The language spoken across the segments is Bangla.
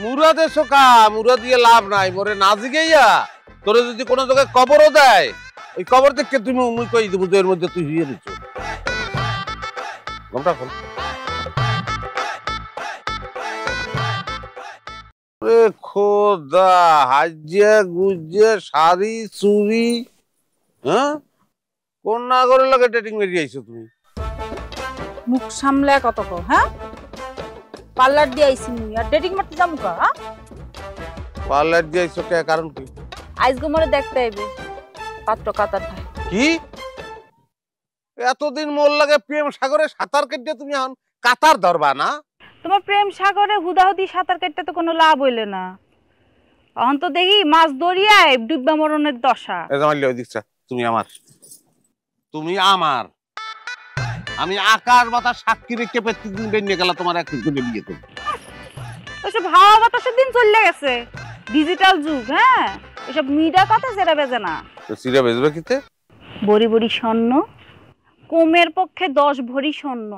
মুরা দেশো কা মুরা দিয়ে লাভ নাই মোরে না জিগাইয়া তোরে যদি কোনো জায়গায় কবরও দেয় ওই কবর দেখে তুমি মুই কই দেব এর মধ্যে তুই হিয়ে দিছ ঘুমটা খোল রে খোদা হাজিয়া গুজে শাড়ি চুরি হ্যাঁ কোন নাগরের লগে ডেটিং মেরে আইছো তুমি মুখ সামলে কত কো হ্যাঁ পার্লার দিয়ে আইছি মুই আর ডেটিং মারতে যামু কা হ্যাঁ পার্লার দিয়ে আইছো কে কারণ কি আইজ গোমরে দেখতে আইবে পাত্র কাতার ভাই কি এতদিন মোর লাগে প্রেম সাগরে সাঁতার কেটে তুমি এখন কাতার ধরবা না তোমার প্রেম সাগরে হুদাহুদি সাঁতার কাটতে তো কোনো লাভ হইলে না এখন তো দেখি মাছ দরিয়ায় ডুববা মরণের দশা এই জামাইলে ওই দিকছা তুমি আমার আমি আকাশ বাতাস সাক্ষী রেখে প্রত্যেকদিন বেরিয়ে গেল তোমার এক করে বিয়ে করব ওসব হাওয়া বাতাসের দিন চলে গেছে ডিজিটাল যুগ হ্যাঁ এসব মিডিয়া কথা সেটা বেজে না তো সিরা বেজবে কিতে বড়ি বড়ি স্বর্ণ কোমের পক্ষে 10 ভরি স্বর্ণ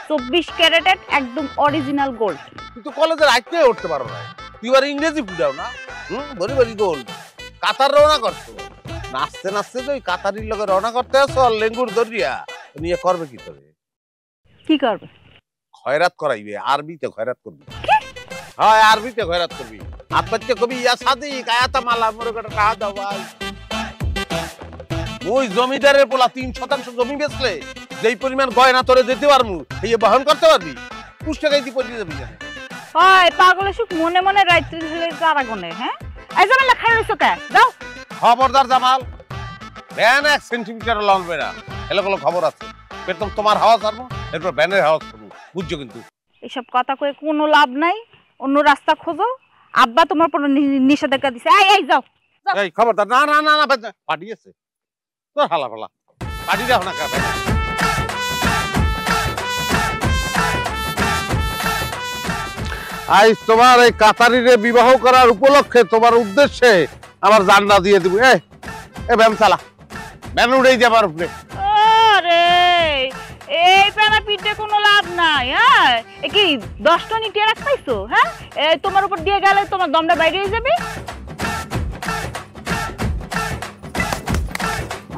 24 ক্যারেটের একদম অরিজিনাল গোল্ড কিন্তু কলেজের আইতে উঠতে পারো না তুই আর ইংরেজি বুঝাও না বড়ি বড়ি গোল্ড কাতার রওনা করছো নাচতে নাচতে তো ওই কাতারির লগে রওনা করতে আসো আর লেঙ্গুর দরিয়া নিয়ে করবে কি করে কি করবে খয়রাত করাইবে আরবিতে খয়রাত করবি হয় আরবিতে খয়রাত করবি আব্বাতে কবি ইয়া সাদিক আয়াতা মালা মোরে কটা টাকা দাও ভাই ওই জমিদারের পোলা 3% জমি বেচলে যেই পরিমাণ গয়না তোরে দিতে পারমু এই বহন করতে পারবি পুষ্টা গাইতে পড়ে যাবি না হয় পাগলে সুখ মনে মনে রাত্রি ঢেলে তারা গনে হ্যাঁ এই জামাল খাই রইছো কে যাও খবরদার জামাল ভ্যান 1 সেন্টিমিটার লম্বে না এলাকালো খবর আছে একদম তোমার হাওয়া ছাড়বো এরপর ভ্যানের হাওয়া ছাড়বো বুঝছো কিন্তু এসব কথা কয়ে কোনো লাভ নাই অন্য রাস্তা খোঁজো আব্বা তোমার পর নিষেধাজ্ঞা দিছে এই যাও এই খবরদার না না না না পাঠিয়েছে তোর হালা ফালা পাঠি দাও না কাবে আজ তোমার এই কাতারিরে বিবাহ করার উপলক্ষে তোমার উদ্দেশ্যে আমার জান্নাত দিয়ে দিব এ ব্যাম চালা ব্যাম উড়েই যাবার উপরে আরে এই পেনা পিঠে কোনো লাভ নাই হ্যাঁ এ কি 10 টন ইট রাখছাইছো হ্যাঁ এই তোমার উপর দিয়ে গেলে তোমার দমটা বাইরে হয়ে যাবে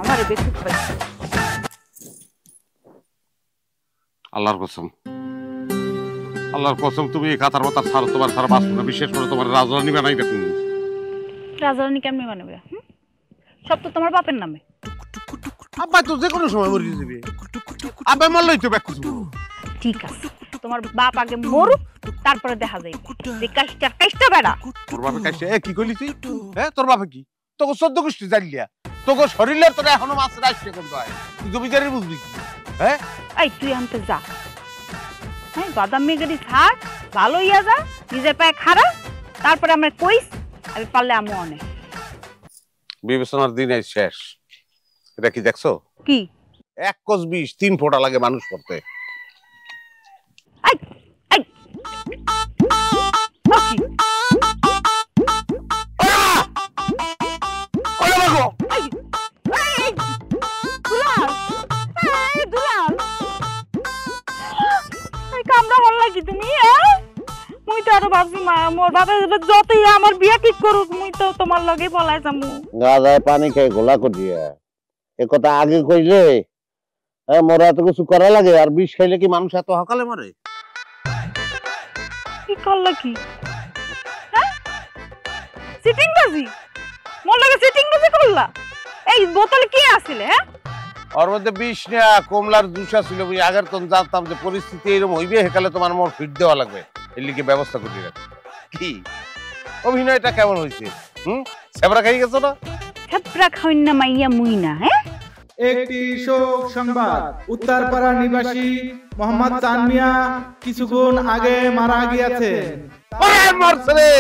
আমারে বেশি খাইছো আল্লাহর কসম তুমি এই কাতার মাতার ছাড়ো তোমার ছাড়া বাঁচবো না বিশেষ করে তোমার রাজরানী বানাইবে তুমি রাজরানী কেমনে বানাবে সব তো তোমার বাপের নামে আব্বা তো যে কোনো সময় মরে যাবে আব্বা মরলেই তো ব্যাক করবো ঠিক আছে তোমার বাপ আগে মরুক তারপরে দেখা যাইবে যে কাজটা বেড়া তোর বাপে কাজটা কি কইলি তুই হ্যাঁ তোর বাপে কি তোকে 14 গোষ্ঠী জানলিয়া তোকে শরীরের তোরা এখনো মাছের আসছে কোন হয় তুই জমিদারের বুঝবি হ্যাঁ এই তুই আনতে যা হ্যাঁ বাদাম মেগরি ছাড় ভালো ইয়া যা নিজের পায়ে খাড়া তারপরে আমরা কইস আমি পারলে আমু অনেক বিবেচনার দিন শেষ এটা কি দেখছো কি 1 কোষ 20 3 ফোঁটা লাগে মানুষ করতে আই আই কামড়া হল লাগি তুমি মুই তো আরো ভাবছি মা মোর বাবা যতই আমার বিয়া ঠিক করুক মুই তো তোমার লগে পলাই যামু গাদায় পানি খেয়ে গোলা করে দিয়া এ কথা আগে কইলে মোরা এত কিছু করা লাগে আর বিষ খাইলে কি মানুষ এত হকালে মরে কি করলা কি হ্যাঁ সিটিং বাজি মোর লগে সিটিং বাজি করলা এই বোতলে কি আছিল হ্যাঁ ওর মধ্যে বিষ না কমলার জুস ছিল আমি আগের তো জানতাম যে পরিস্থিতি এরকম হইবে হেকালে তোমার মোর ফিট দেওয়া লাগবে এর লিগে ব্যবস্থা করে রাখ কি অভিনয়টা কেমন হইছে সেবরা খাই গেছো না সেবরা খাইন না মাইয়া মুই না হ্যাঁ একটি শোক সংবাদ উত্তরপাড়া নিবাসী মোহাম্মদ তানমিয়া কিছুক্ষণ আগে মারা গিয়েছেন ওরে মরছে রে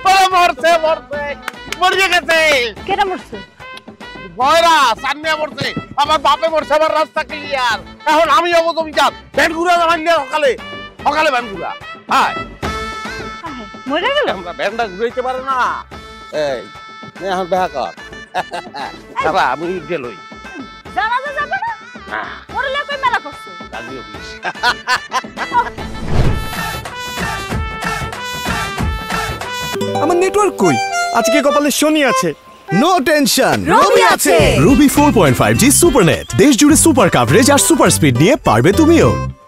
ওরে মরছে মরে গেছে কেডা মরছে বয়রা সামনে মরছে আমার বাপে মরছে আমার রাস্তা ক্লিয়ার এখন আমি যাবো তুমি যাও ব্যানগুড়া মারলে সকালে ব্যানগুড়া হ্যাঁ মরে গেল আমরা ব্যানটা ঘুরাইতে পারে না এই এখন দেখা কর বাবা আমি গেলই জানাজা যাবে না মরলে কই মেলা করছো রাজি হইস আমার নেটওয়ার্ক কই? আজকে কপালে শনি আছে। নো টেনশন, রবি আছে। রবি 4.5G সুপারনেট দেশ জুড়ে সুপার কভারেজ আর সুপার স্পিড নিয়ে পারবে তুমিও।